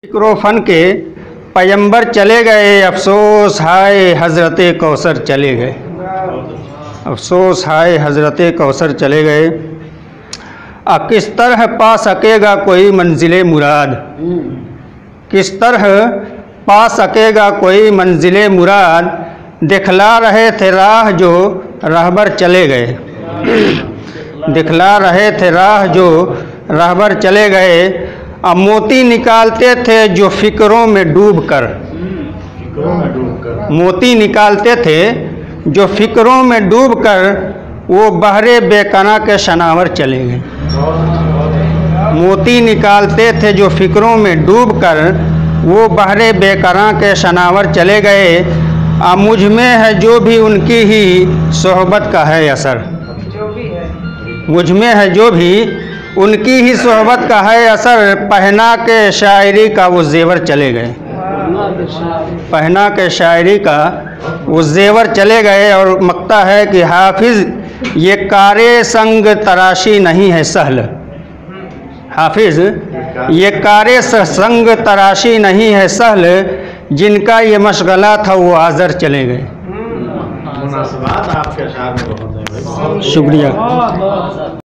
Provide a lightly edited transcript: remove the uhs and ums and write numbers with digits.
फिक्रोफन के पैगंबर चले गए, अफसोस हाय हज़रते कौसर चले गए। अफसोस हाय हज़रते कौसर चले गए। किस तरह पा सकेगा कोई मंजिले मुराद, किस तरह पा सकेगा कोई मंजिले मुराद, दिखला रहे थे राह जो रहबर चले गए। दिखला रहे थे राह जो रहबर चले गए। अब मोती निकालते थे जो फिक्रों में डूब कर, मोती निकालते थे जो फिक्रों में डूब कर, वो बहरे बेकना के शनावर चले गए। मोती निकालते थे जो फिक्रों में डूब कर, वो बहरे बेकना के शनावर चले गए। अब मुझ में है जो भी उनकी ही सोहबत का है असर, मुझ में है जो भी उनकी ही सोहबत का है असर। पहना के शायरी का वो जेवर चले गए, पहना के शायरी का वो जेवर चले गए। और मकता है कि हाफिज़ ये कारे संग तराशी नहीं है सहल, हाफिज़ ये कारे संग तराशी नहीं है सहल, जिनका ये मशगला था वो आज़र चले गए। मुनासिबात आपके अशार में बहुत है। शुक्रिया।